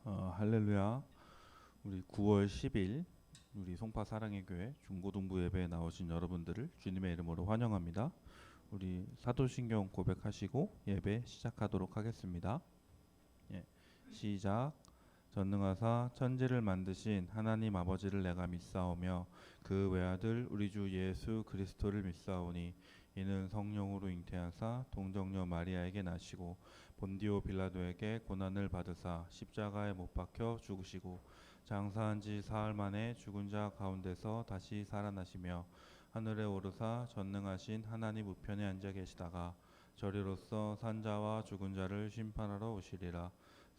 할렐루야. 우리 9월 10일 우리 송파 사랑의 교회 중고등부 예배에 나오신 여러분들을 주님의 이름으로 환영합니다. 우리 사도신경 고백하시고 예배 시작하도록 하겠습니다. 시작. 전능하사 천지를 만드신 하나님 아버지를 내가 믿사오며 그 외아들 우리 주 예수 그리스도를 믿사오니 이는 성령으로 잉태하사 동정녀 마리아에게 나시고 본디오 빌라도에게 고난을 받으사 십자가에 못 박혀 죽으시고 장사한 지 사흘 만에 죽은 자 가운데서 다시 살아나시며 하늘에 오르사 전능하신 하나님 우편에 앉아 계시다가 저리로서 산자와 죽은 자를 심판하러 오시리라.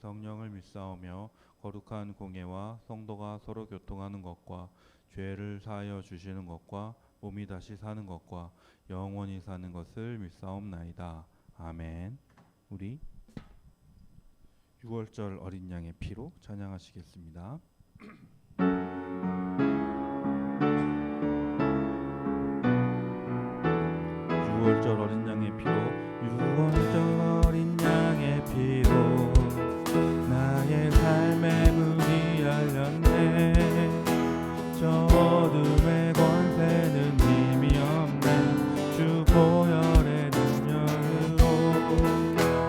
성령을 믿사오며 거룩한 공예와 성도가 서로 교통하는 것과 죄를 사하여 주시는 것과 몸이 다시 사는 것과 영원히 사는 것을 믿사옵나이다. 아멘. 우리 6월절 어린 양의 피로 찬양하시겠습니다. 6월절 어린 양의 피로 6월절 어린 양의 피로 나의 삶의 문이 열렸네. 저 어둠의 권세는 힘이 없네. 주 보혈의 능력으로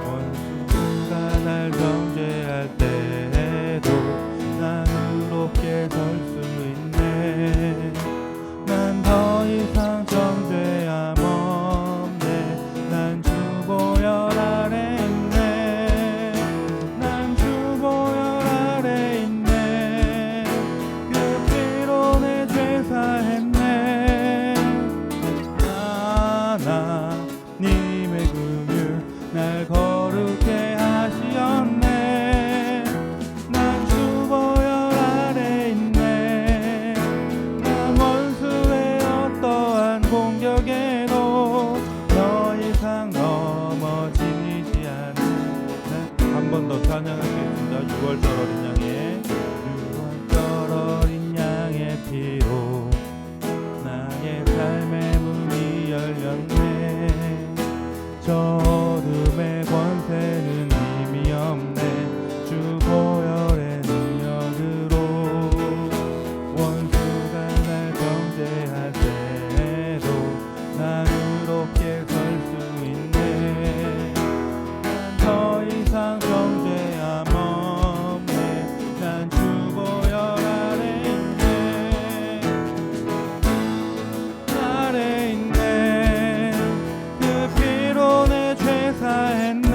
원수가 날 정죄할 때에도 난 의롭게 설 수 있네. 난 더 이상 정죄함 없네. 난 주 보혈 아래 있네. 난 주 보혈 아래 있네. 그 피로 내 죄 사했네. 하나님의 긍휼 날 거룩해 하시었네. 난 주 보혈 아래 있네. 난 원수의 어떠한 공격에도 더 이상 넘어지지 않는 한 번 더 찬양하겠습니다. 6월절 어린 양의 6월절 어린 양의 피로 나의 삶의 문이 열렸네. 저 어둠의 권세는 힘이 없네. 주 보혈의 능력으로 원수가 날 정죄할 때에도 난 의롭게 설 수 있네. 난 더 이상 정죄함 없네. 난 주 보혈 아래 있네. 아래 있네. 그 피로 내 죄 사했네.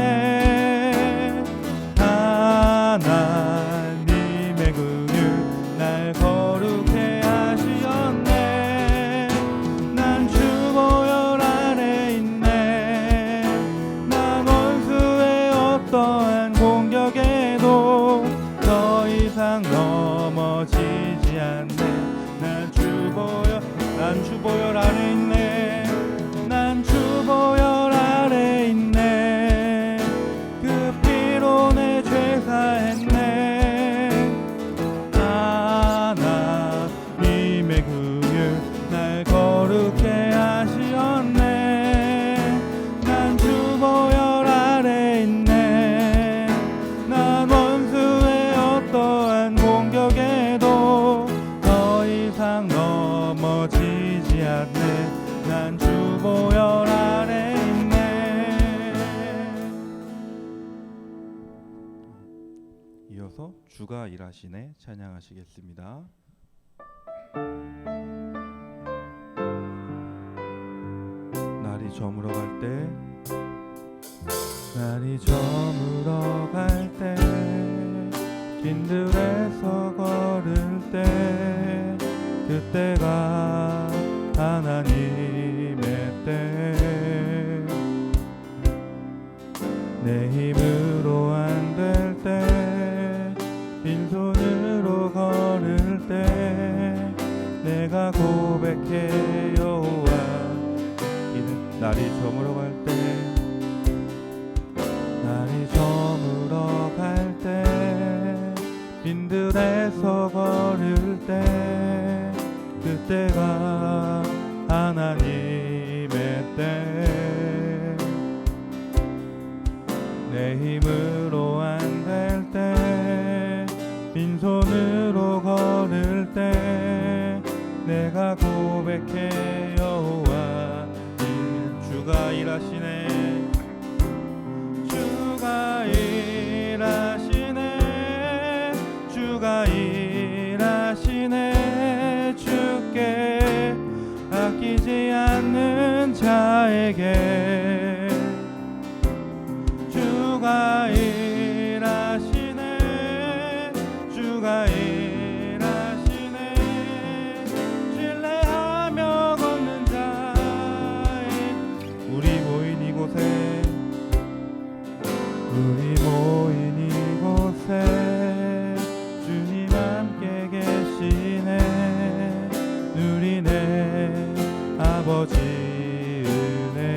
하나님의 긍휼 날 거룩해 하시었네. 난 주 보혈 아래 있네. 난 원수의 어떠한 공격에도 더 이상 넘어지지 않네. 난 주 보혈 아래 있네. 난 주 보혈 아래 있네. 그 피로 내 죄 사했네. 하나님의 긍휼 날 거룩해 하시었네. 난 주 보혈 아래 있네. 난 원수의 어떠한 공격에도 더 이상 넘어지지 않네. 난 주 보혈 아래 있네. 이어서 주가 일하시네 찬양하시겠습니다. 날이 저물어 갈 때, 날이 저물어 갈 때, 길들에서 걸을 때, 그때가 하나님의 때. 내 힘으로 안 될 때, 빈손으로 걸을 때, 내가 고백해 여호와. 이는 날이 저물어 갈 때, 날이 저물어 갈 때, 빈들에서 걸을 때, 그때가 하나님의 때. 내 힘으로 안 될 때, 고백해 여호와 주가 일하시네 주가 일하시네 주가 일하시네 주께 아끼지 않는 자에게 주가 일하시네 주가 일하시네 신뢰하며 걷는 자의 우리 모인 이곳에 주님 함께 계시네 누리네 아버지 은혜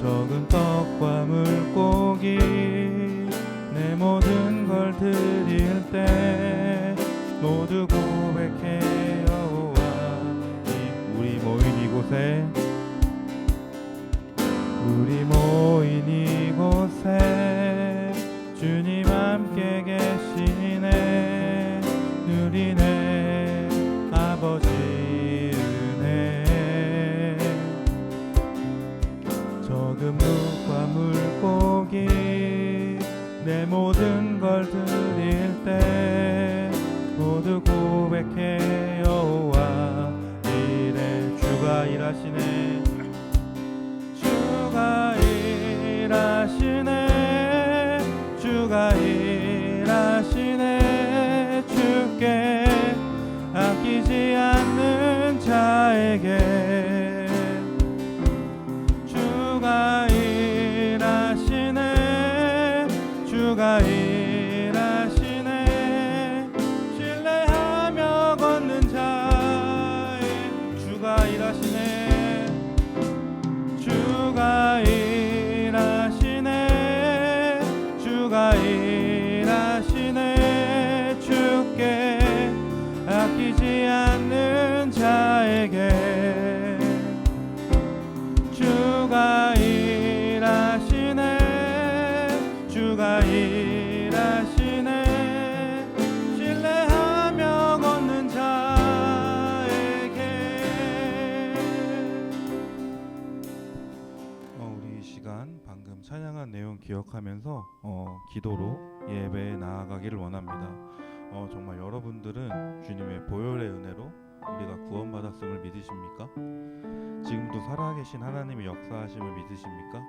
적은 떡과 물고기 내 모든 걸 드릴 때 모두 고백해 여호와 우리 모인 이곳에 주님 함께 계시네 누리네 아버지 은혜 적은 묵과 물고기 내 모든 걸 드릴 때 모두 고백해 여호와 이래 주가 일하시네 주가 일하시네 주가 일하시네 주께 아끼지 않는 자에게 주가 일하시네 주가 일하시네 신뢰하며 걷는 자의 주가 일하시네 주가 일하시네 주가 일하시네 주께 아끼지 않는 자에게 주가 일하시네 주가 일하시네 신뢰하며 걷는 자에게 우리 이 시간 방금 찬양한 내용 기억하면서 기도로 예배에 나아가기를 원합니다. 정말 여러분들은 주님의 보혈의 은혜로 우리가 구원받았음을 믿으십니까? 지금도 살아계신 하나님의 역사하심을 믿으십니까?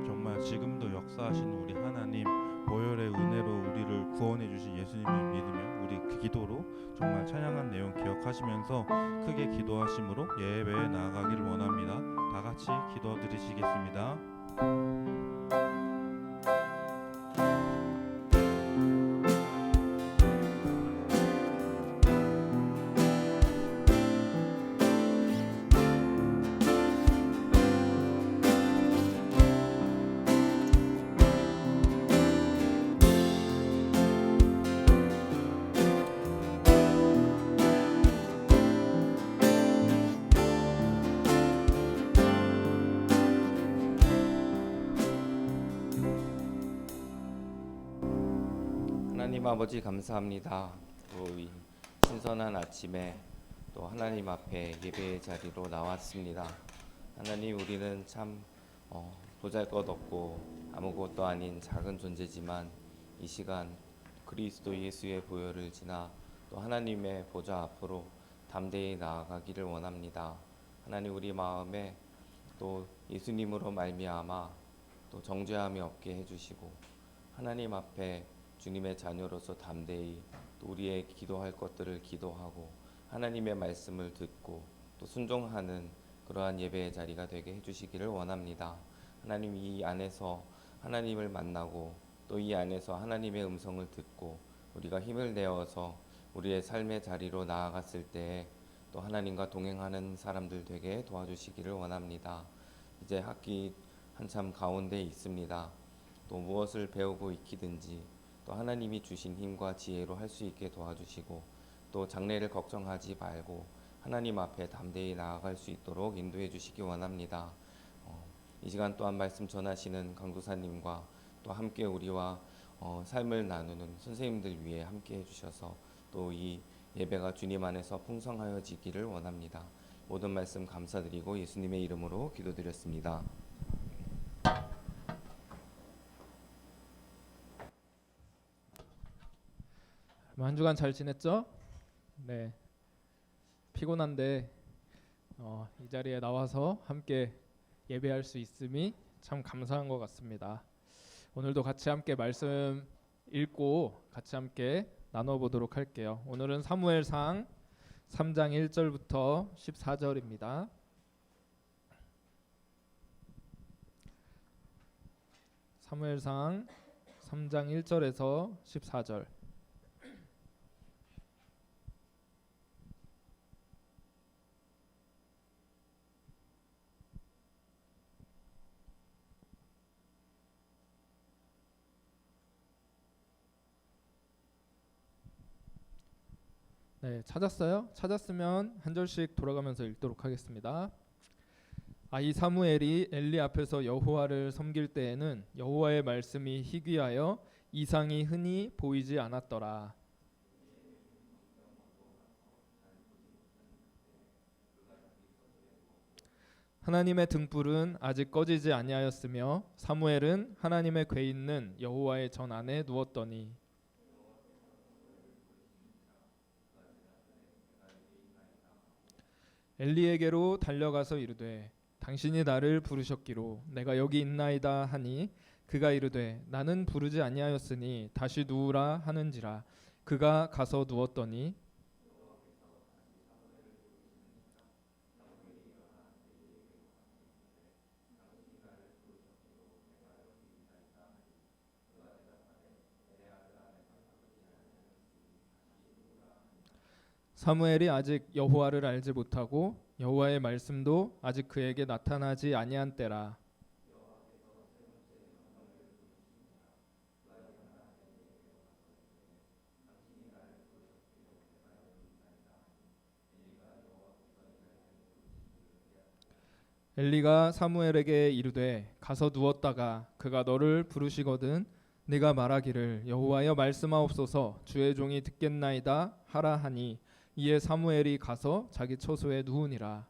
정말 지금도 역사하시는 우리 하나님 보혈의 은혜로 우리를 구원해 주신 예수님을 믿으며 우리 그 기도로 정말 찬양한 내용 기억하시면서 크게 기도하심으로 예배에 나아가기를 원합니다. 다 같이 기도드리시겠습니다. 하나님 아버지 감사합니다. 또 이 신선한 아침에 또 하나님 앞에 예배의 자리로 나왔습니다. 하나님 우리는 참 보잘것없고 아무것도 아닌 작은 존재지만 이 시간 그리스도 예수의 보혈을 지나 또 하나님의 보좌 앞으로 담대히 나아가기를 원합니다. 하나님 우리 마음에 또 예수님으로 말미암아 또 정죄함이 없게 해주시고 하나님 앞에 주님의 자녀로서 담대히 또 우리의 기도할 것들을 기도하고 하나님의 말씀을 듣고 또 순종하는 그러한 예배의 자리가 되게 해주시기를 원합니다. 하나님 이 안에서 하나님을 만나고 또 이 안에서 하나님의 음성을 듣고 우리가 힘을 내어서 우리의 삶의 자리로 나아갔을 때에 또 하나님과 동행하는 사람들 되게 도와주시기를 원합니다. 이제 학기 한참 가운데 있습니다. 또 무엇을 배우고 익히든지 또 하나님이 주신 힘과 지혜로 할 수 있게 도와주시고 또 장래를 걱정하지 말고 하나님 앞에 담대히 나아갈 수 있도록 인도해 주시기 원합니다. 이 시간 또한 말씀 전하시는 강도사님과 또 함께 우리와 삶을 나누는 선생님들 위해 함께 해주셔서 또 이 예배가 주님 안에서 풍성하여지기를 원합니다. 모든 말씀 감사드리고 예수님의 이름으로 기도드렸습니다. 한 주간 잘 지냈죠? 네. 피곤한데 이 자리에 나와서 함께 예배할 수 있음이 참 감사한 것 같습니다. 오늘도 같이 함께 말씀 읽고 같이 함께 나눠보도록 할게요. 오늘은 사무엘상 3장 1절부터 14절입니다. 사무엘상 3장 1절에서 14절. 네, 찾았어요? 찾았으면 한 절씩 돌아가면서 읽도록 하겠습니다. 이 사무엘이 엘리 앞에서 여호와를 섬길 때에는 여호와의 말씀이 희귀하여 이상이 흔히 보이지 않았더라. 하나님의 등불은 아직 꺼지지 아니하였으며 사무엘은 하나님의 궤 있는 여호와의 전 안에 누웠더니 엘리에게로 달려가서 이르되 당신이 나를 부르셨기로 내가 여기 있나이다 하니 그가 이르되 나는 부르지 아니하였으니 다시 누우라 하는지라. 그가 가서 누웠더니 사무엘이 아직 여호와를 알지 못하고 여호와의 말씀도 아직 그에게 나타나지 아니한 때라. 엘리가 사무엘에게 이르되 가서 누웠다가 그가 너를 부르시거든 네가 말하기를 여호와여 말씀하옵소서 주의 종이 듣겠나이다 하라 하니 이에 사무엘이 가서 자기 처소에 누우니라.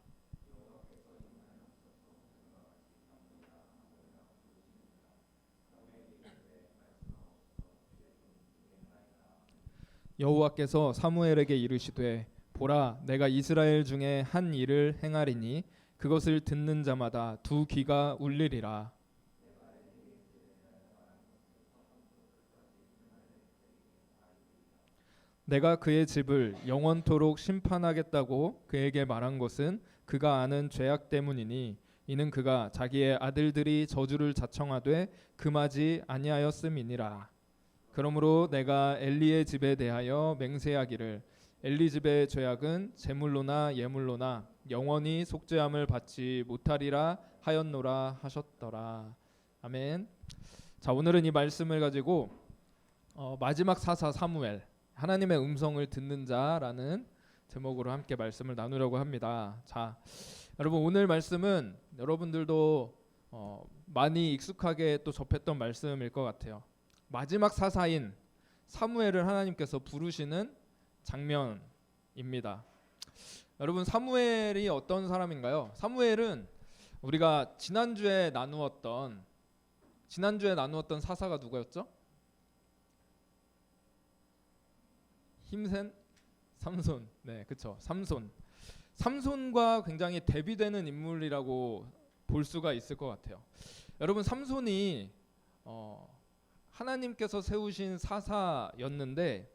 여호와께서 사무엘에게 이르시되 보라 내가 이스라엘 중에 한 일을 행하리니 그것을 듣는 자마다 두 귀가 울리리라. 내가 그의 집을 영원토록 심판하겠다고 그에게 말한 것은 그가 아는 죄악 때문이니 이는 그가 자기의 아들들이 저주를 자청하되 금하지 아니하였음이니라. 그러므로 내가 엘리의 집에 대하여 맹세하기를 엘리 집의 죄악은 제물로나 예물로나 영원히 속죄함을 받지 못하리라 하였노라 하셨더라. 아멘. 자, 오늘은 이 말씀을 가지고 마지막 사사 사무엘 하나님의 음성을 듣는 자라는 제목으로 함께 말씀을 나누려고 합니다. 자, 여러분 오늘 말씀은 여러분들도 많이 익숙하게 또 접했던 말씀일 것 같아요. 마지막 사사인 사무엘을 하나님께서 부르시는 장면입니다. 여러분 사무엘이 어떤 사람인가요? 사무엘은 우리가 지난주에 나누었던 사사가 누구였죠? 힘센 삼손. 네, 그렇죠. 삼손과 굉장히 대비되는 인물이라고 볼 수가 있을 것 같아요. 여러분 삼손이 하나님께서 세우신 사사였는데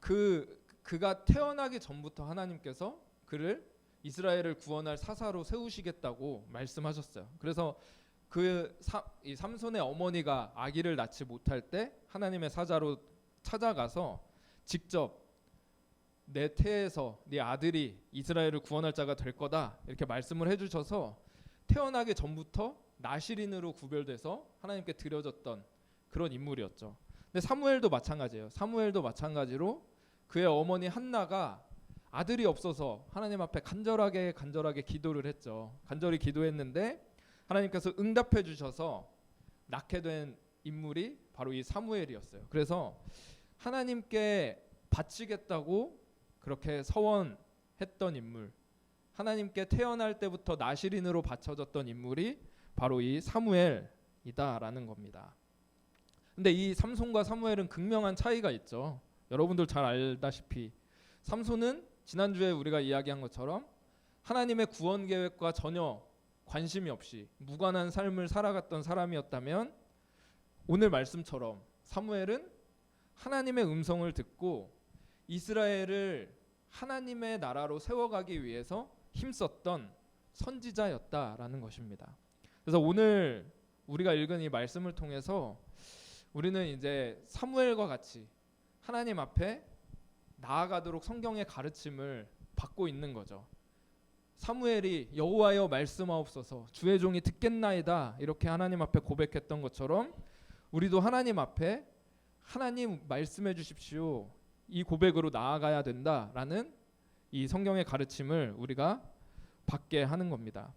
그가 태어나기 전부터 하나님께서 그를 이스라엘을 구원할 사사로 세우시겠다고 말씀하셨어요. 그래서 이 삼손의 어머니가 아기를 낳지 못할 때 하나님의 사자로 찾아가서 직접 내 태에서 네 아들이 이스라엘을 구원할 자가 될 거다 이렇게 말씀을 해주셔서 태어나기 전부터 나실인으로 구별돼서 하나님께 드려졌던 그런 인물이었죠. 근데 사무엘도 마찬가지예요. 사무엘도 마찬가지로 그의 어머니 한나가 아들이 없어서 하나님 앞에 간절하게 기도를 했죠. 간절히 기도했는데 하나님께서 응답해 주셔서 낳게 된 인물이 바로 이 사무엘이었어요. 그래서 하나님께 바치겠다고 그렇게 서원했던 인물, 하나님께 태어날 때부터 나실인으로 바쳐졌던 인물이 바로 이 사무엘이다라는 겁니다. 근데 이 삼손과 사무엘은 극명한 차이가 있죠. 여러분들 잘 알다시피 삼손은 지난주에 우리가 이야기한 것처럼 하나님의 구원 계획과 전혀 관심이 없이 무관한 삶을 살아갔던 사람이었다면, 오늘 말씀처럼 사무엘은 하나님의 음성을 듣고 이스라엘을 하나님의 나라로 세워가기 위해서 힘썼던 선지자였다라는 것입니다. 그래서 오늘 우리가 읽은 이 말씀을 통해서 우리는 이제 사무엘과 같이 하나님 앞에 나아가도록 성경의 가르침을 받고 있는 거죠. 사무엘이 여호와여 말씀하옵소서 주의 종이 듣겠나이다 이렇게 하나님 앞에 고백했던 것처럼 우리도 하나님 앞에 하나님 말씀해 주십시오 이 고백으로 나아가야 된다라는 이 성경의 가르침을 우리가 받게 하는 겁니다.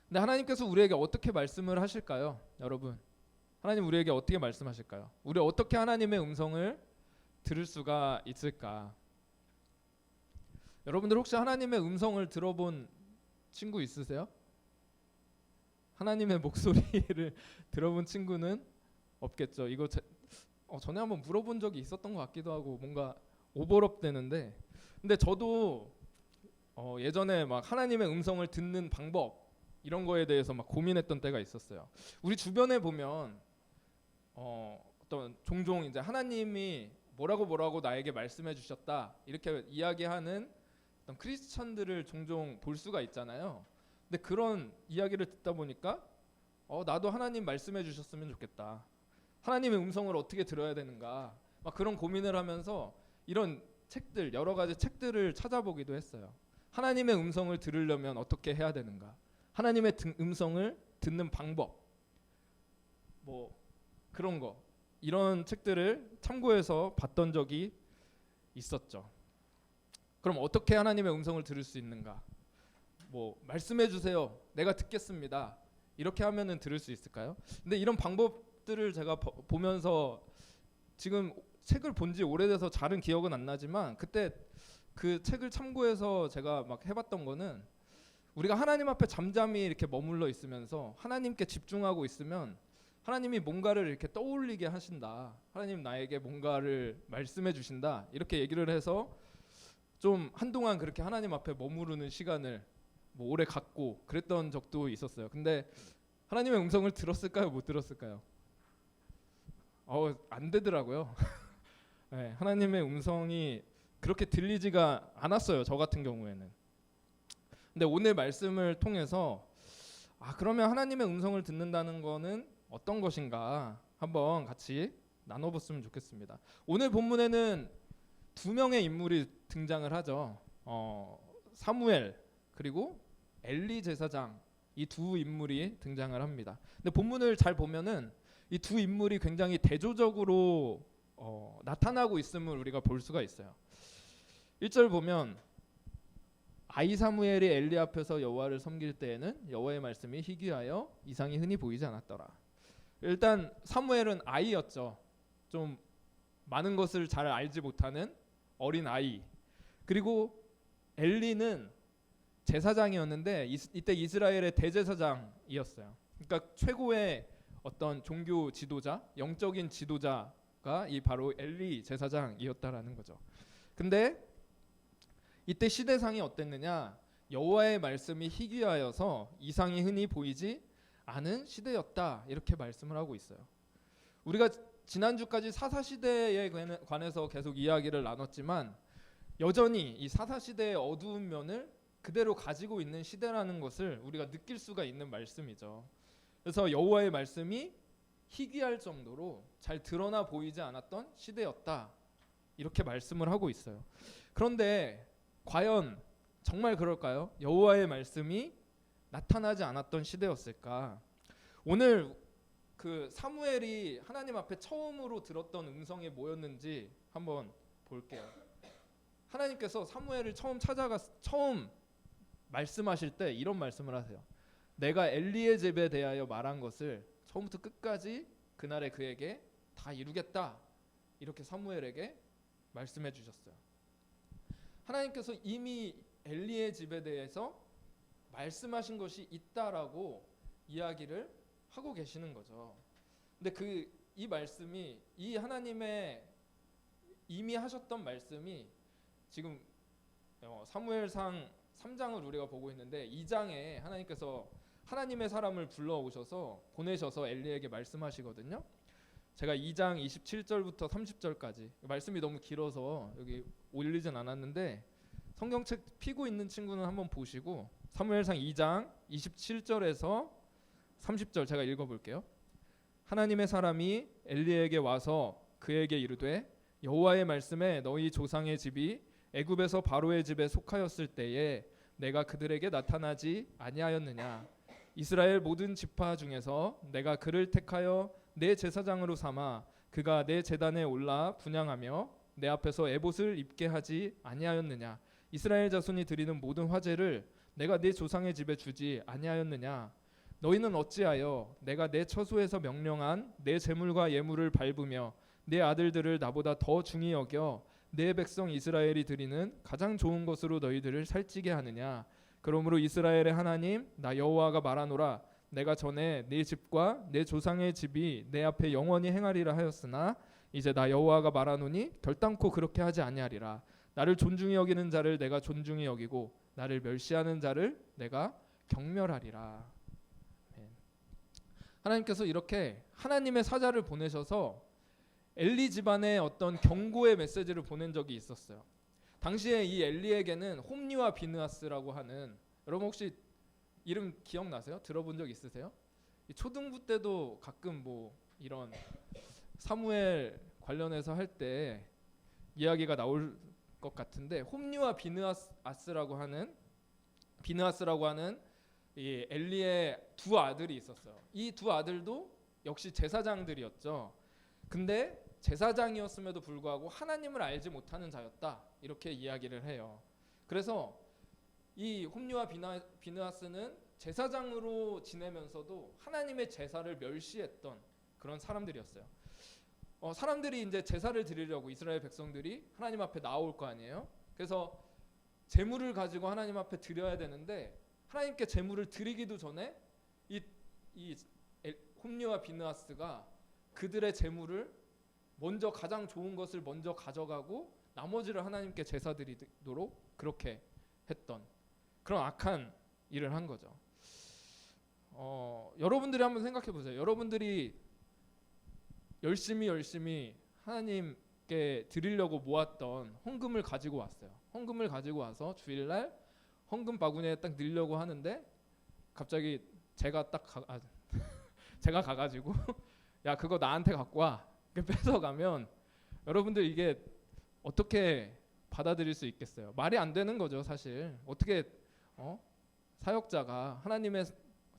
근데 하나님께서 우리에게 어떻게 말씀을 하실까요? 여러분, 하나님 우리에게 어떻게 말씀하실까요? 우리 어떻게 하나님의 음성을 들을 수가 있을까? 여러분들 혹시 하나님의 음성을 들어본 친구 있으세요? 하나님의 목소리를 들어본 친구는 없겠죠. 이거 전에 한번 물어본 적이 있었던 것 같기도 하고 뭔가 오버랩 되는데, 근데 저도 예전에 막 하나님의 음성을 듣는 방법 이런 거에 대해서 막 고민했던 때가 있었어요. 우리 주변에 보면 어떤 종종 이제 하나님이 뭐라고 나에게 말씀해 주셨다 이렇게 이야기하는 어떤 크리스천들을 종종 볼 수가 있잖아요. 근데 그런 이야기를 듣다 보니까 나도 하나님 말씀해 주셨으면 좋겠다. 하나님의 음성을 어떻게 들어야 되는가? 막 그런 고민을 하면서 이런 책들, 여러 가지 책들을 찾아보기도 했어요. 하나님의 음성을 들으려면 어떻게 해야 되는가? 하나님의 음성을 듣는 방법, 뭐 그런 거, 이런 책들을 참고해서 봤던 적이 있었죠. 그럼 어떻게 하나님의 음성을 들을 수 있는가? 뭐 말씀해 주세요. 내가 듣겠습니다. 이렇게 하면은 들을 수 있을까요? 근데 이런 방법들을 제가 보면서 지금 책을 본 지 오래돼서 잘은 기억은 안 나지만 그때 그 책을 참고해서 제가 막 해봤던 거는, 우리가 하나님 앞에 잠잠히 이렇게 머물러 있으면서 하나님께 집중하고 있으면 하나님이 뭔가를 이렇게 떠올리게 하신다. 하나님 나에게 뭔가를 말씀해 주신다. 이렇게 얘기를 해서 좀 한동안 그렇게 하나님 앞에 머무르는 시간을 뭐 오래 갖고 그랬던 적도 있었어요. 근데 하나님의 음성을 들었을까요? 못 들었을까요? 안 되더라고요. 네, 하나님의 음성이 그렇게 들리지가 않았어요. 저 같은 경우에는. 근데 오늘 말씀을 통해서 그러면 하나님의 음성을 듣는다는 거는 어떤 것인가 한번 같이 나눠봤으면 좋겠습니다. 오늘 본문에는 두 명의 인물이 등장을 하죠. 사무엘 그리고 엘리 제사장, 이 두 인물이 등장을 합니다. 근데 본문을 잘 보면은 이 두 인물이 굉장히 대조적으로 나타나고 있음을 우리가 볼 수가 있어요. 1절 보면 아이 사무엘이 엘리 앞에서 여호와를 섬길 때에는 여호와의 말씀이 희귀하여 이상이 흔히 보이지 않았더라. 일단 사무엘은 아이였죠. 좀 많은 것을 잘 알지 못하는 어린 아이. 그리고 엘리는 제사장이었는데 이때 이스라엘의 대제사장이었어요. 그러니까 최고의 어떤 종교 지도자, 영적인 지도자가 이 바로 엘리 제사장이었다라는 거죠. 근데 이때 시대상이 어땠느냐? 여호와의 말씀이 희귀하여서 이상이 흔히 보이지 않은 시대였다. 이렇게 말씀을 하고 있어요. 우리가 지난주까지 사사시대에 관해서 계속 이야기를 나눴지만 여전히 이 사사시대의 어두운 면을 그대로 가지고 있는 시대라는 것을 우리가 느낄 수가 있는 말씀이죠. 그래서 여호와의 말씀이 희귀할 정도로 잘 드러나 보이지 않았던 시대였다. 이렇게 말씀을 하고 있어요. 그런데 과연 정말 그럴까요? 여호와의 말씀이 나타나지 않았던 시대였을까? 오늘 그 사무엘이 하나님 앞에 처음으로 들었던 음성이 뭐였는지 한번 볼게요. 하나님께서 사무엘을 처음 말씀하실 때 이런 말씀을 하세요. 내가 엘리의 집에 대하여 말한 것을 처음부터 끝까지 그날에 그에게 다 이루겠다. 이렇게 사무엘에게 말씀해 주셨어요. 하나님께서 이미 엘리의 집에 대해서 말씀하신 것이 있다라고 이야기를 하고 계시는 거죠. 근데 이 말씀이, 이 하나님의 이미 하셨던 말씀이 지금 사무엘상 3장을 우리가 보고 있는데 2장에 하나님께서 하나님의 사람을 불러오셔서 보내셔서 엘리에게 말씀하시거든요. 제가 2장 27절부터 30절까지, 말씀이 너무 길어서 여기 올리진 않았는데 성경책 피고 있는 친구는 한번 보시고, 사무엘상 2장 27절에서 30절 제가 읽어볼게요. 하나님의 사람이 엘리에게 와서 그에게 이르되, 여호와의 말씀에 너희 조상의 집이 애굽에서 바로의 집에 속하였을 때에 내가 그들에게 나타나지 아니하였느냐. 이스라엘 모든 지파 중에서 내가 그를 택하여 내 제사장으로 삼아 그가 내 제단에 올라 분향하며 내 앞에서 에봇을 입게 하지 아니하였느냐. 이스라엘 자손이 드리는 모든 화제를 내가 내 조상의 집에 주지 아니하였느냐. 너희는 어찌하여 내가 내 처소에서 명령한 내 제물과 예물을 밟으며 내 아들들을 나보다 더 중히 여겨 내 백성 이스라엘이 드리는 가장 좋은 것으로 너희들을 살찌게 하느냐. 그러므로 이스라엘의 하나님 나 여호와가 말하노라. 내가 전에 네 집과 내 조상의 집이 내 앞에 영원히 행하리라 하였으나 이제 나 여호와가 말하노니 결단코 그렇게 하지 아니하리라. 나를 존중히 여기는 자를 내가 존중히 여기고 나를 멸시하는 자를 내가 경멸하리라. 하나님께서 이렇게 하나님의 사자를 보내셔서 엘리 집안에 어떤 경고의 메시지를 보낸 적이 있었어요. 당시에 이 엘리에게는 홈리와 비느하스라고 하는, 여러분 혹시 이름 기억나세요? 들어본 적 있으세요? 초등부 때도 가끔 뭐 이런 사무엘 관련해서 할 때 이야기가 나올 것 같은데, 홈리와 비느하스라고 하는 이 엘리의 두 아들이 있었어요. 이 두 아들도 역시 제사장들이었죠. 근데 제사장이었음에도 불구하고 하나님을 알지 못하는 자였다, 이렇게 이야기를 해요. 그래서 이 홈리와 비느하스는 제사장으로 지내면서도 하나님의 제사를 멸시했던 그런 사람들이었어요. 사람들이 이제 제사를 드리려고 이스라엘 백성들이 하나님 앞에 나올 거 아니에요. 그래서 제물을 가지고 하나님 앞에 드려야 되는데 하나님께 제물을 드리기도 전에 이 홈리와 비느하스가 그들의 제물을 먼저, 가장 좋은 것을 먼저 가져가고 나머지를 하나님께 제사 드리도록 그렇게 했던 그런 악한 일을 한 거죠. 여러분들이 한번 생각해 보세요. 여러분들이 열심히 하나님께 드리려고 모았던 헌금을 가지고 왔어요. 헌금을 가지고 와서 주일날 헌금 바구니에 딱 넣으려고 하는데 갑자기 제가 가가지고 야 그거 나한테 갖고 와, 뺏어가면 여러분들 이게 어떻게 받아들일 수 있겠어요? 말이 안 되는 거죠, 사실. 어떻게 사역자가, 하나님의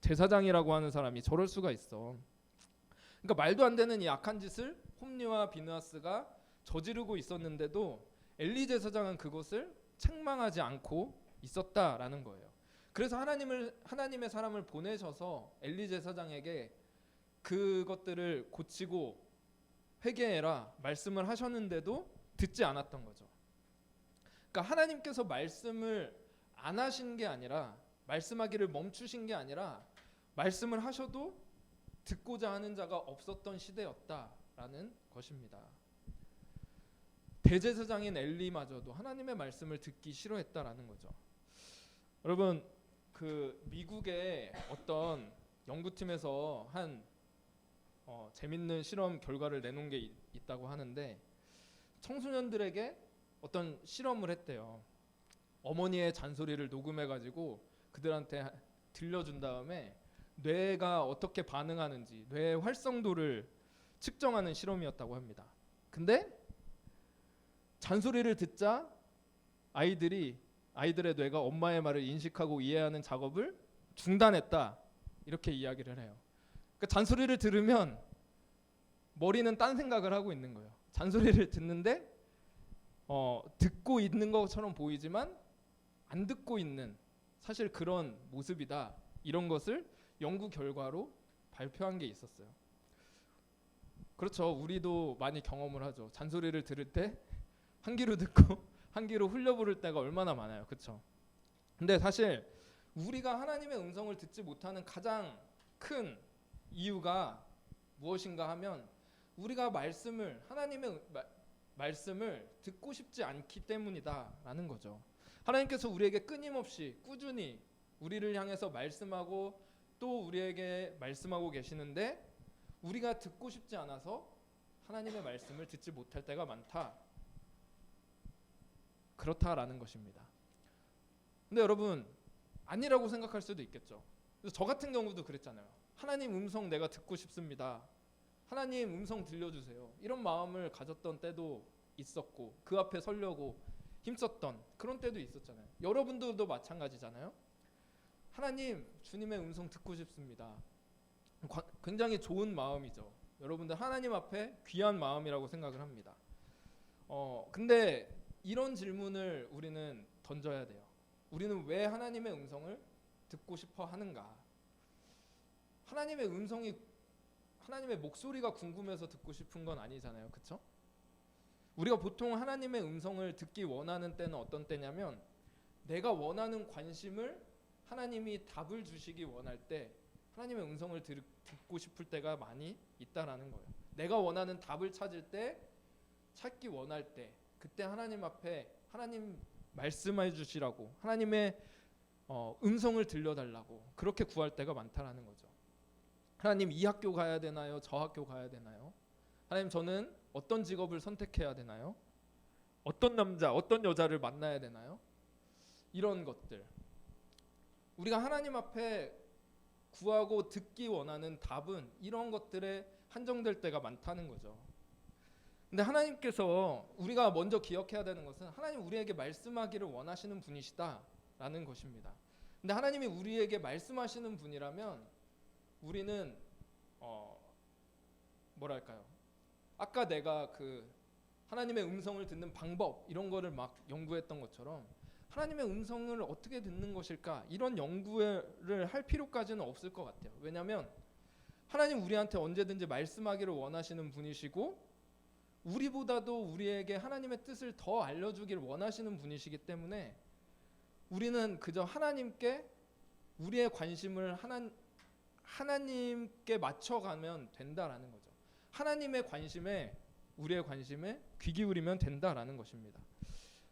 제사장이라고 하는 사람이 저럴 수가 있어. 그러니까 말도 안 되는 이 악한 짓을 홈리와 비느하스가 저지르고 있었는데도 엘리 제사장은 그것을 책망하지 않고 있었다라는 거예요. 그래서 하나님의 사람을 보내셔서 엘리 제사장에게 그것들을 고치고 회개해라 말씀을 하셨는데도 듣지 않았던 거죠. 그러니까 하나님께서 말씀을 안 하신 게 아니라, 말씀하기를 멈추신 게 아니라 말씀을 하셔도 듣고자 하는 자가 없었던 시대였다라는 것입니다. 대제사장인 엘리마저도 하나님의 말씀을 듣기 싫어했다라는 거죠. 여러분, 그 미국의 어떤 연구팀에서 한 재밌는 실험 결과를 내놓은 게 있다고 하는데, 청소년들에게 어떤 실험을 했대요. 어머니의 잔소리를 녹음해가지고 그들한테 들려준 다음에 뇌가 어떻게 반응하는지, 뇌의 활성도를 측정하는 실험이었다고 합니다. 근데 잔소리를 듣자 아이들의 뇌가 엄마의 말을 인식하고 이해하는 작업을 중단했다, 이렇게 이야기를 해요. 그러니까 잔소리를 들으면 머리는 딴 생각을 하고 있는 거예요. 잔소리를 듣는데 듣고 있는 것처럼 보이지만 안 듣고 있는, 사실 그런 모습이다, 이런 것을 연구 결과로 발표한 게 있었어요. 그렇죠. 우리도 많이 경험을 하죠. 잔소리를 들을 때 한 귀로 듣고 한 귀로 흘려 부를 때가 얼마나 많아요. 그렇죠? 근데 사실 우리가 하나님의 음성을 듣지 못하는 가장 큰 이유가 무엇인가 하면 우리가 하나님의 말씀을 듣고 싶지 않기 때문이다라는 거죠. 하나님께서 우리에게 끊임없이 꾸준히 우리를 향해서 말씀하고 또 우리에게 말씀하고 계시는데 우리가 듣고 싶지 않아서 하나님의 말씀을 듣지 못할 때가 많다. 그렇다라는 것입니다. 근데 여러분 아니라고 생각할 수도 있겠죠. 그래서 저 같은 경우도 그랬잖아요. 하나님 음성 내가 듣고 싶습니다. 하나님 음성 들려주세요. 이런 마음을 가졌던 때도 있었고 그 앞에 서려고 힘썼던 그런 때도 있었잖아요. 여러분들도 마찬가지잖아요. 하나님 주님의 음성 듣고 싶습니다. 굉장히 좋은 마음이죠. 여러분들 하나님 앞에 귀한 마음이라고 생각을 합니다. 근데 이런 질문을 우리는 던져야 돼요. 우리는 왜 하나님의 음성을 듣고 싶어 하는가? 하나님의 목소리가 궁금해서 듣고 싶은 건 아니잖아요. 그렇죠? 우리가 보통 하나님의 음성을 듣기 원하는 때는 어떤 때냐면 내가 원하는 관심을 하나님이 답을 주시기 원할 때 하나님의 음성을 듣고 싶을 때가 많이 있다라는 거예요. 내가 원하는 답을 찾기 원할 때 그때 하나님 앞에 하나님 말씀해 주시라고 하나님의 음성을 들려달라고 그렇게 구할 때가 많다라는 거죠. 하나님 이 학교 가야 되나요? 저 학교 가야 되나요? 하나님 저는 어떤 직업을 선택해야 되나요? 어떤 남자, 어떤 여자를 만나야 되나요? 이런 것들 우리가 하나님 앞에 구하고 듣기 원하는 답은 이런 것들에 한정될 때가 많다는 거죠. 근데 하나님께서 우리가 먼저 기억해야 되는 것은 하나님 우리에게 말씀하기를 원하시는 분이시다라는 것입니다. 근데 하나님이 우리에게 말씀하시는 분이라면 우리는 뭐랄까요? 아까 내가 그 하나님의 음성을 듣는 방법 이런 거를 막 연구했던 것처럼 하나님의 음성을 어떻게 듣는 것일까 이런 연구를 할 필요까지는 없을 것 같아요. 왜냐하면 하나님 우리한테 언제든지 말씀하기를 원하시는 분이시고 우리보다도 우리에게 하나님의 뜻을 더 알려주기를 원하시는 분이시기 때문에 우리는 그저 하나님께 우리의 관심을 하나님께 맞춰가면 된다라는 거죠. 하나님의 관심에 우리의 관심에 귀 기울이면 된다라는 것입니다.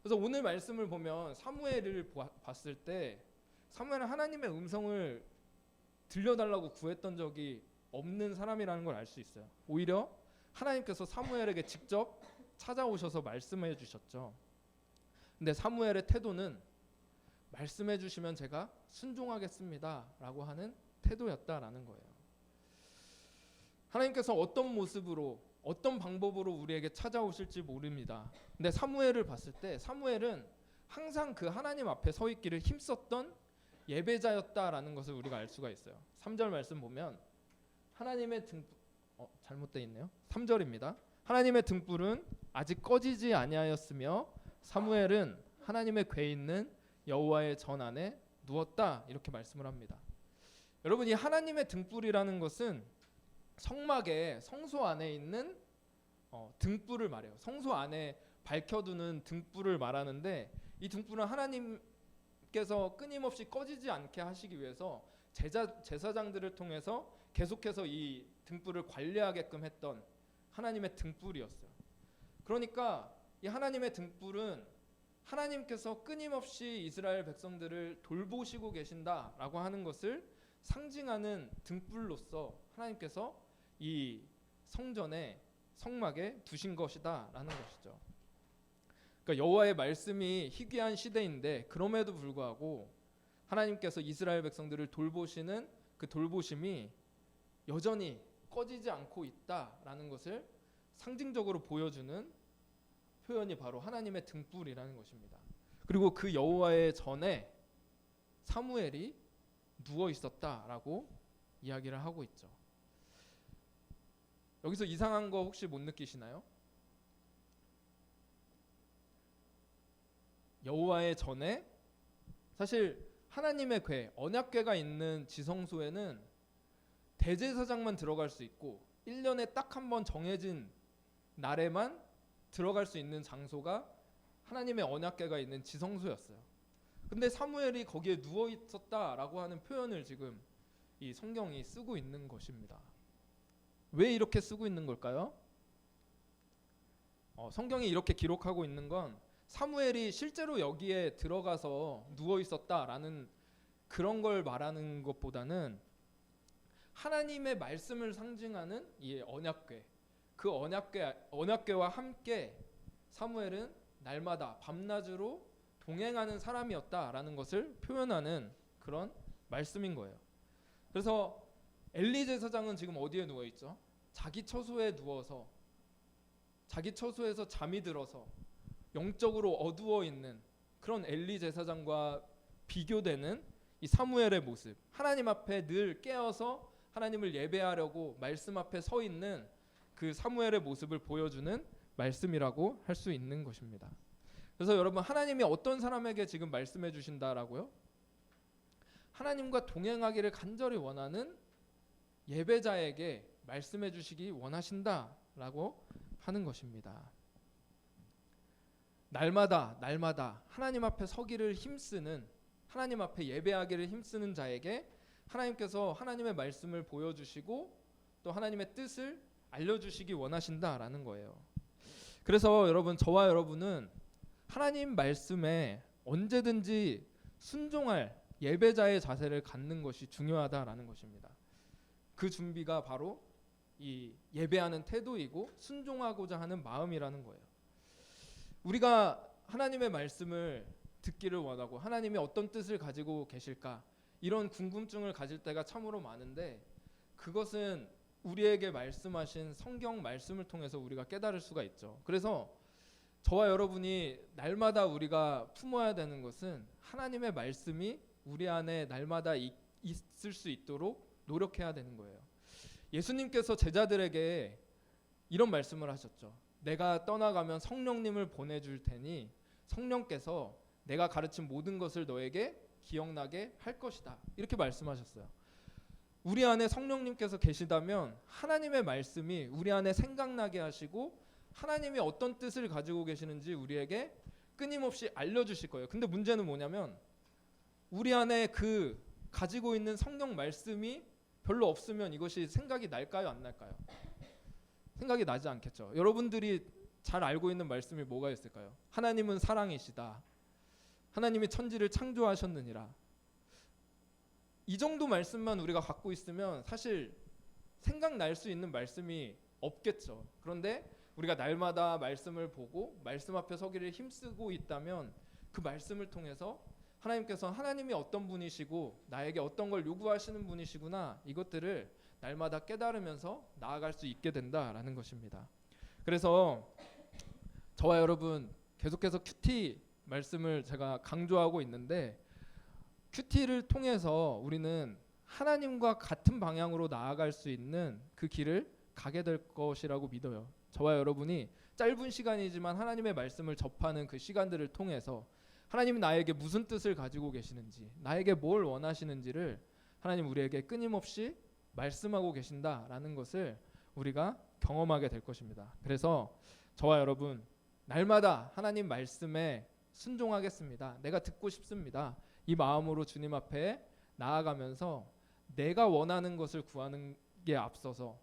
그래서 오늘 말씀을 보면 사무엘을 봤을 때 사무엘은 하나님의 음성을 들려달라고 구했던 적이 없는 사람이라는 걸 알 수 있어요. 오히려 하나님께서 사무엘에게 직접 찾아오셔서 말씀해 주셨죠. 근데 사무엘의 태도는 말씀해 주시면 제가 순종하겠습니다 라고 하는 태도였다라는 거예요. 하나님께서 어떤 모습으로 어떤 방법으로 우리에게 찾아오실지 모릅니다. 근데 사무엘을 봤을 때 사무엘은 항상 그 하나님 앞에 서 있기를 힘썼던 예배자였다라는 것을 우리가 알 수가 있어요. 3절 말씀 보면 하나님의 잘못되어 있네요. 3절입니다. 하나님의 등불은 아직 꺼지지 아니하였으며 사무엘은 하나님의 궤 있는 여호와의 전 안에 누웠다 이렇게 말씀을 합니다. 여러분 이 하나님의 등불이라는 것은 성막의 성소 안에 있는 등불을 말해요. 성소 안에 밝혀두는 등불을 말하는데 이 등불은 하나님께서 끊임없이 꺼지지 않게 하시기 위해서 제사장들을 통해서 계속해서 이 등불을 관리하게끔 했던 하나님의 등불이었어요. 그러니까 이 하나님의 등불은 하나님께서 끊임없이 이스라엘 백성들을 돌보시고 계신다라고 하는 것을 상징하는 등불로서 하나님께서 이 성전에 성막에 두신 것이다라는 것이죠. 그러니까 여호와의 말씀이 희귀한 시대인데 그럼에도 불구하고 하나님께서 이스라엘 백성들을 돌보시는 그 돌보심이 여전히 꺼지지 않고 있다라는 것을 상징적으로 보여주는 표현이 바로 하나님의 등불이라는 것입니다. 그리고 그 여호와의 전에 사무엘이 누워 있었다라고 이야기를 하고 있죠. 여기서 이상한 거 혹시 못 느끼시나요? 여호와의 전에 사실 하나님의 궤, 언약궤가 있는 지성소에는 대제사장만 들어갈 수 있고 1년에 딱 한 번 정해진 날에만 들어갈 수 있는 장소가 하나님의 언약궤가 있는 지성소였어요. 근데 사무엘이 거기에 누워 있었다라고 하는 표현을 지금 이 성경이 쓰고 있는 것입니다. 왜 이렇게 쓰고 있는 걸까요? 성경이 이렇게 기록하고 있는 건 사무엘이 실제로 여기에 들어가서 누워 있었다라는 그런 걸 말하는 것보다는 하나님의 말씀을 상징하는 이 언약궤, 그 언약궤와 함께 사무엘은 날마다 밤낮으로 동행하는 사람이었다라는 것을 표현하는 그런 말씀인 거예요. 그래서 엘리 제사장은 지금 어디에 누워 있죠? 자기 처소에 누워서 자기 처소에서 잠이 들어서 영적으로 어두워 있는 그런 엘리 제사장과 비교되는 이 사무엘의 모습, 하나님 앞에 늘 깨어서 하나님을 예배하려고 말씀 앞에 서 있는 그 사무엘의 모습을 보여주는 말씀이라고 할 수 있는 것입니다. 그래서 여러분, 하나님이 어떤 사람에게 지금 말씀해 주신다라고요? 하나님과 동행하기를 간절히 원하는 예배자에게 말씀해 주시기 원하신다라고 하는 것입니다. 날마다 하나님 앞에 서기를 힘쓰는, 하나님 앞에 예배하기를 힘쓰는 자에게 하나님께서 하나님의 말씀을 보여주시고 또 하나님의 뜻을 알려주시기 원하신다라는 거예요. 그래서 여러분, 저와 여러분은 하나님 말씀에 언제든지 순종할 예배자의 자세를 갖는 것이 중요하다라는 것입니다. 그 준비가 바로 이 예배하는 태도이고 순종하고자 하는 마음이라는 거예요. 우리가 하나님의 말씀을 듣기를 원하고 하나님이 어떤 뜻을 가지고 계실까, 이런 궁금증을 가질 때가 참으로 많은데, 그것은 우리에게 말씀하신 성경 말씀을 통해서 우리가 깨달을 수가 있죠. 그래서 저와 여러분이 날마다 우리가 품어야 되는 것은 하나님의 말씀이 우리 안에 날마다 있을 수 있도록 노력해야 되는 거예요. 예수님께서 제자들에게 이런 말씀을 하셨죠. 내가 떠나가면 성령님을 보내줄 테니 성령께서 내가 가르친 모든 것을 너에게 기억나게 할 것이다. 이렇게 말씀하셨어요. 우리 안에 성령님께서 계시다면 하나님의 말씀이 우리 안에 생각나게 하시고 하나님이 어떤 뜻을 가지고 계시는지 우리에게 끊임없이 알려주실 거예요. 근데 문제는 뭐냐면 우리 안에 그 가지고 있는 성령 말씀이 별로 없으면 이것이 생각이 날까요, 안 날까요? 생각이 나지 않겠죠. 여러분들이 잘 알고 있는 말씀이 뭐가 있을까요? 하나님은 사랑이시다. 하나님이 천지를 창조하셨느니라. 이 정도 말씀만 우리가 갖고 있으면 사실 생각날 수 있는 말씀이 없겠죠. 그런데 우리가 날마다 말씀을 보고 말씀 앞에 서기를 힘쓰고 있다면 그 말씀을 통해서 하나님께서 하나님이 어떤 분이시고 나에게 어떤 걸 요구하시는 분이시구나, 이것들을 날마다 깨달으면서 나아갈 수 있게 된다라는 것입니다. 그래서 저와 여러분 계속해서 큐티 말씀을 제가 강조하고 있는데, 큐티를 통해서 우리는 하나님과 같은 방향으로 나아갈 수 있는 그 길을 가게 될 것이라고 믿어요. 저와 여러분이 짧은 시간이지만 하나님의 말씀을 접하는 그 시간들을 통해서 하나님이 나에게 무슨 뜻을 가지고 계시는지, 나에게 뭘 원하시는지를 하나님 우리에게 끊임없이 말씀하고 계신다라는 것을 우리가 경험하게 될 것입니다. 그래서 저와 여러분 날마다 하나님 말씀에 순종하겠습니다. 내가 듣고 싶습니다. 이 마음으로 주님 앞에 나아가면서 내가 원하는 것을 구하는 게 앞서서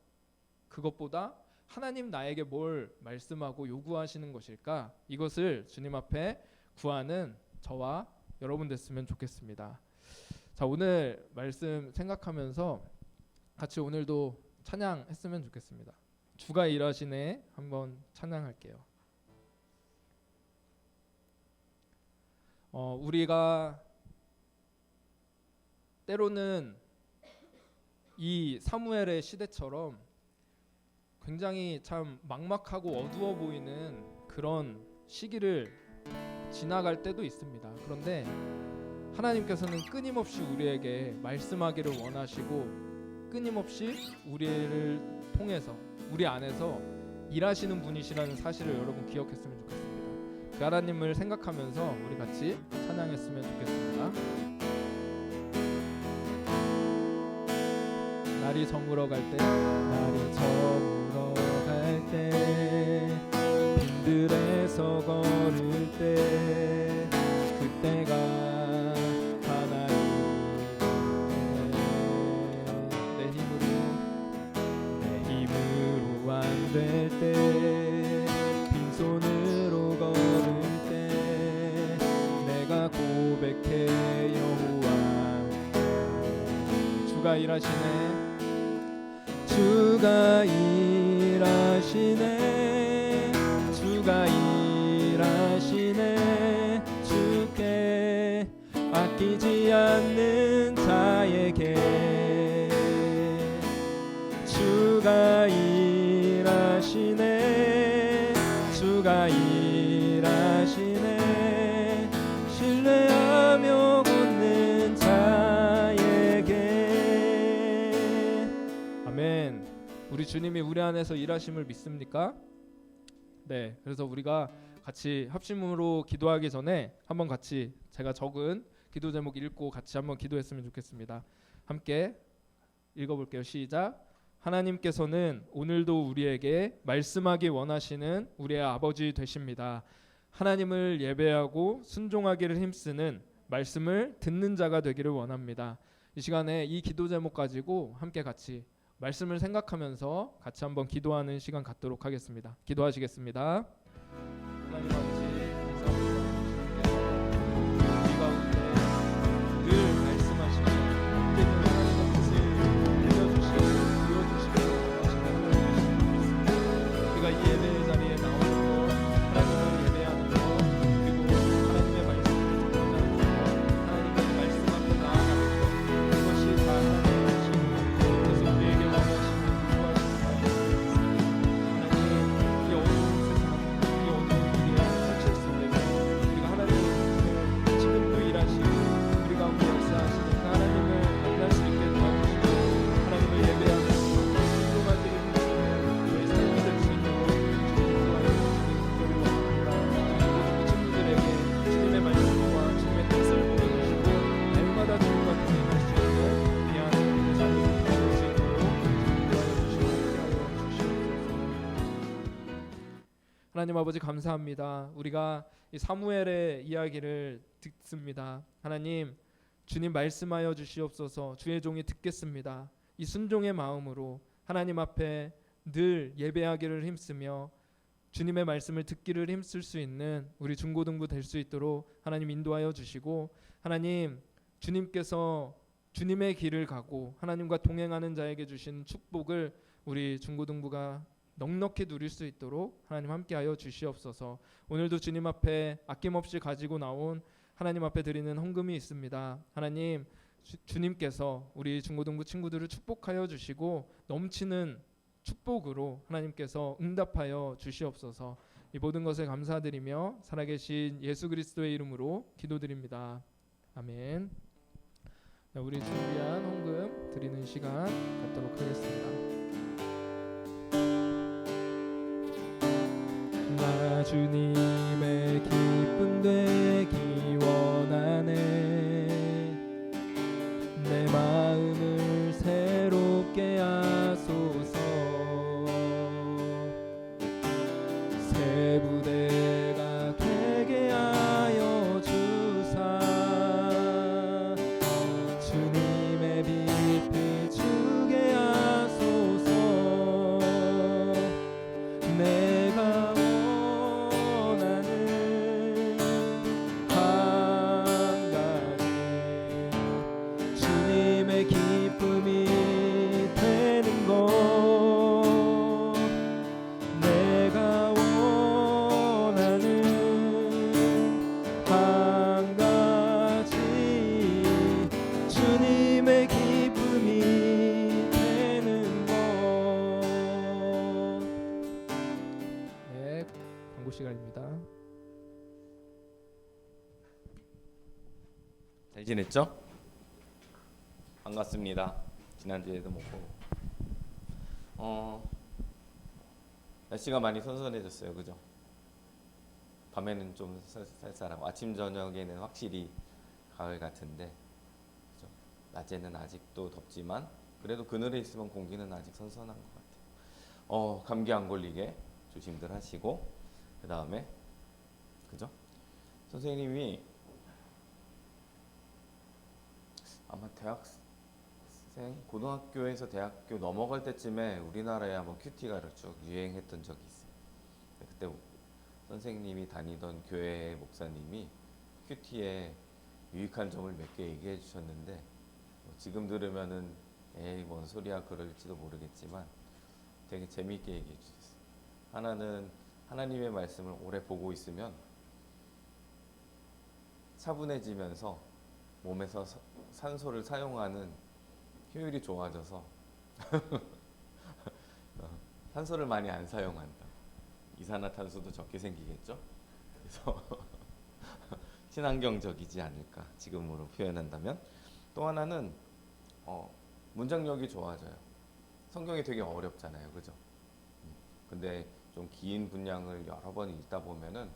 그것보다 하나님 나에게 뭘 말씀하고 요구하시는 것일까, 이것을 주님 앞에 구하는 저와 여러분 됐으면 좋겠습니다. 자, 오늘 말씀 생각하면서 같이 오늘도 찬양했으면 좋겠습니다. 주가 일하시네 한번 찬양할게요. 우리가 때로는 이 사무엘의 시대처럼 굉장히 참 막막하고 어두워 보이는 그런 시기를 지나갈 때도 있습니다. 그런데 하나님께서는 끊임없이 우리에게 말씀하기를 원하시고 끊임없이 우리를 통해서 우리 안에서 일하시는 분이시라는 사실을 여러분 기억했으면 좋겠습니다. 그 하나님을 생각하면서 우리 같이 찬양했으면 좋겠습니다. 날이 저물어 갈 때, 날이 저물어 갈 때, 빈들에서 걸을 때 주가 일하시네. 주가 일하시네. 주가 일하시네. 주께 아끼지 않는 자에게 주가 일하시네. 주가 일하시네. 신뢰하며 굳는 자에게. 아멘. 우리 주님이 우리 안에서 일하심을 믿습니까? 네. 그래서 우리가 같이 합심으로 기도하기 전에 한번 같이 제가 적은 기도 제목 읽고 같이 한번 기도했으면 좋겠습니다. 함께 읽어볼게요. 시작. 하나님께서는 오늘도 우리에게 말씀하기 원하시는 우리의 아버지 되십니다. 하나님을 예배하고 순종하기를 힘쓰는 말씀을 듣는 자가 되기를 원합니다. 이 시간에 이 기도 제목 가지고 함께 같이 말씀을 생각하면서 같이 한번 기도하는 시간 갖도록 하겠습니다. 기도하시겠습니다. 하나님 아버지, 감사합니다. 우리 가운데 늘 말씀하시고 때문에 하나님의 뜻을 들려주시고 보여주시고 하시는 우리가 이 예배의 자리에 나오는 것, 하나님을 예배하는 것, 그리고 하나님의 말씀을 전하는 것, 하나님의 말씀 앞에 나아가는 것, 그것이 다 하나님의 뜻이고 그래서 우리에게 원하시는 구하시는 하나님, 이 어려운 세상, 이 어두운 길에 펼쳤을 때에 우리가 하나님의 지금도 일하시고 우리 가운데 역사하시는 그 하나님을 만날 수 있게 도와주시고 하나님을 예배하는 순종하기를 힘쓰는 우리의 삶이 될 수 있도록 주님과 주님을 원합니다. 모든 친구들에게 주님의 말씀과 주님의 뜻을 보여주시고 날마다 주님과 동행할 수 있는 귀한 삶을 살 수 있도록 도와주시고 함께하여 주시옵소서. 하나님 아버지 감사합니다. 우리가 이 사무엘의 이야기를 듣습니다. 하나님, 주님 말씀하여 주시옵소서. 주의 종이 듣겠습니다. 이 순종의 마음으로 하나님 앞에 늘 예배하기를 힘쓰며 주님의 말씀을 듣기를 힘쓸 수 있는 우리 중고등부 될 수 있도록 하나님 인도하여 주시고, 하나님 주님께서 주님의 길을 가고 하나님과 동행하는 자에게 주신 축복을 우리 중고등부가 넉넉히 누릴 수 있도록 하나님 함께하여 주시옵소서. 오늘도 주님 앞에 아낌없이 가지고 나온 하나님 앞에 드리는 헌금이 있습니다. 하나님, 주님께서 우리 중고등부 친구들을 축복하여 주시고 넘치는 축복으로 하나님께서 응답하여 주시옵소서. 이 모든 것을 감사드리며 살아계신 예수 그리스도의 이름으로 기도드립니다. 아멘. 우리 준비한 헌금 드리는 시간 갖도록 하겠습니다. 나 주님의 기쁨 되기 원하네. 내 마음을 새롭게 하소서. 새 부대가 되게 하여 주사. 주님의 빛 비추게 하소서. 내가 기쁨이 되는 것, 내가 원하는 한 가지, 주님의 기쁨이 되는 것. 네, 광고 시간입니다. 잘 지냈죠? 반갑습니다. 지난주에도 못 보고 날씨가 많이 선선해졌어요. 그죠? 밤에는 좀 쌀쌀하고 아침 저녁에는 확실히 가을 같은데, 그죠? 낮에는 아직도 덥지만 그래도 그늘에 있으면 공기는 아직 선선한 것 같아요. 감기 안 걸리게 조심들 하시고, 그 다음에 그죠? 선생님이 아마 대학생, 고등학교에서 대학교 넘어갈 때쯤에 우리나라에 한번 큐티가 쭉 유행했던 적이 있어요. 그때 선생님이 다니던 교회 목사님이 큐티에 유익한 점을 몇 개 얘기해 주셨는데, 지금 들으면은 에이 뭔 소리야 그럴지도 모르겠지만 되게 재미있게 얘기해 주셨어요. 하나는 하나님의 말씀을 오래 보고 있으면 차분해지면서 몸에서 산소를 사용하는 효율이 좋아져서 산소를 많이 안 사용한다. 이산화탄소도 적게 생기겠죠. 그래서 친환경적이지 않을까 지금으로 표현한다면. 또 하나는 문장력이 좋아져요. 성경이 되게 어렵잖아요, 그죠? 근데 좀 긴 분량을 여러 번 읽다 보면은,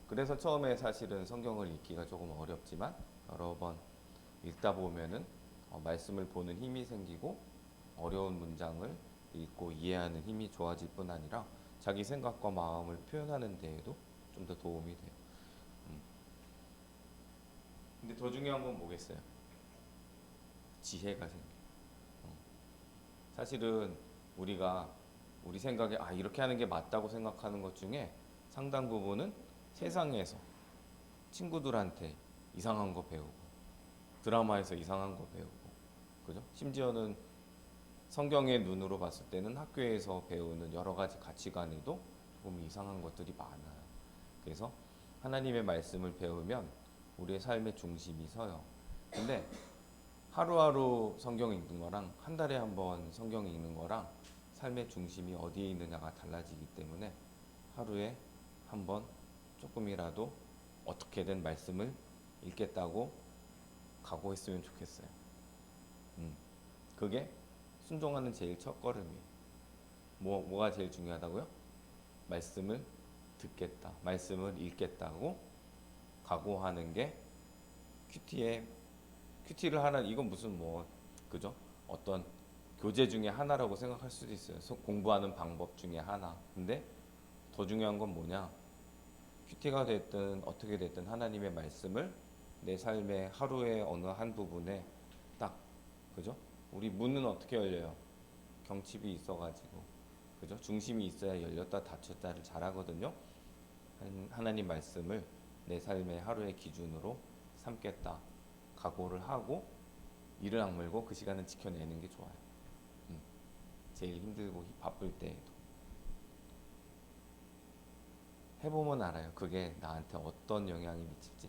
그래서 처음에 사실은 성경을 읽기가 조금 어렵지만 여러 번 읽다 보면은 말씀을 보는 힘이 생기고 어려운 문장을 읽고 이해하는 힘이 좋아질 뿐 아니라 자기 생각과 마음을 표현하는 데에도 좀 더 도움이 돼요. 근데 더 중요한 건 뭐겠어요? 지혜가 생겨요. 사실은 우리가 우리 생각에 이렇게 하는 게 맞다고 생각하는 것 중에 상당 부분은 세상에서 친구들한테 이상한 거 배우고 드라마에서 이상한 거 배우고, 그죠? 심지어는 성경의 눈으로 봤을 때는 학교에서 배우는 여러 가지 가치관에도 조금 이상한 것들이 많아요. 그래서 하나님의 말씀을 배우면 우리의 삶의 중심이 서요. 근데 하루하루 성경 읽는 거랑 한 달에 한 번 성경 읽는 거랑 삶의 중심이 어디에 있느냐가 달라지기 때문에 하루에 한 번 조금이라도 어떻게든 말씀을 읽겠다고 각오했으면 좋겠어요. 그게 순종하는 제일 첫 걸음이에요. 뭐가 제일 중요하다고요? 말씀을 듣겠다, 말씀을 읽겠다고 각오하는 게 큐티를 하나, 이건 무슨 그죠? 어떤 교재 중에 하나라고 생각할 수도 있어요. 공부하는 방법 중에 하나. 근데 더 중요한 건 뭐냐? 큐티가 됐든 어떻게 됐든 하나님의 말씀을 내 삶의 하루의 어느 한 부분에 딱, 그죠? 우리 문은 어떻게 열려요? 경칩이 있어가지고, 그죠? 중심이 있어야 열렸다 닫혔다를 잘하거든요. 하나님 말씀을 내 삶의 하루의 기준으로 삼겠다 각오를 하고 이를 악물고 그 시간은 지켜내는 게 좋아요. 제일 힘들고 바쁠 때에도 해보면 알아요. 그게 나한테 어떤 영향이 미칠지.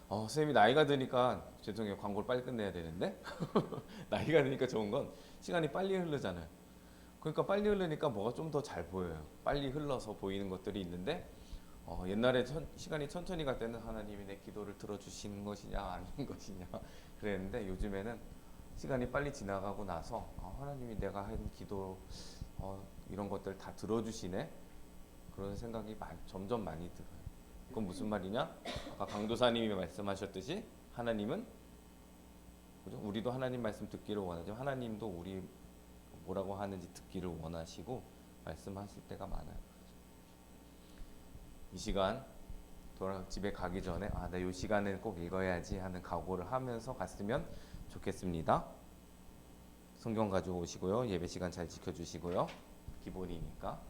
선생님이 나이가 드니까, 죄송해요, 광고를 빨리 끝내야 되는데 나이가 드니까 좋은 건 시간이 빨리 흐르잖아요. 그러니까 빨리 흐르니까 뭐가 좀 더 잘 보여요. 빨리 흘러서 보이는 것들이 있는데, 옛날에 시간이 천천히 갈 때는 하나님이 내 기도를 들어주시는 것이냐 아닌 것이냐 그랬는데, 요즘에는 시간이 빨리 지나가고 나서 하나님이 내가 한 기도 이런 것들 다 들어주시네, 그런 생각이 점점 많이 들어요. 그건 무슨 말이냐? 아까 강도사님이 말씀하셨듯이 하나님은, 그죠? 우리도 하나님 말씀 듣기를 원하죠. 하나님도 우리 뭐라고 하는지 듣기를 원하시고 말씀하실 때가 많아요. 이 시간 집에 가기 전에 나 이 시간을 꼭 읽어야지 하는 각오를 하면서 갔으면 좋겠습니다. 성경 가지고 오시고요. 예배 시간 잘 지켜주시고요. 기본이니까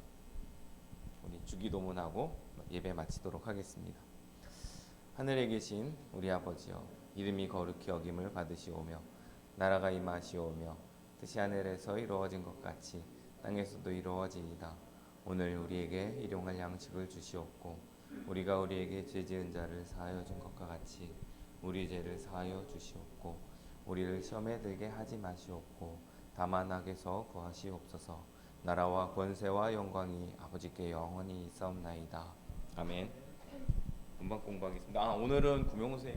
우리 주기도문하고 예배 마치도록 하겠습니다. 하늘에 계신 우리 아버지여, 이름이 거룩히 여김을 받으시오며 나라가 임하시오며 뜻이 하늘에서 이루어진 것 같이 땅에서도 이루어지이다. 오늘 우리에게 일용할 양식을 주시옵고 우리가 우리에게 죄 지은 자를 사하여 준 것과 같이 우리 죄를 사하여 주시옵고 우리를 시험에 들게 하지 마시옵고 다만 악에서 구하시옵소서. 나라와 권세와 영광이 아버지께 영원히 있사옵나이다. 아멘. 금방 공부하겠습니다. 오늘은 구명호 선생님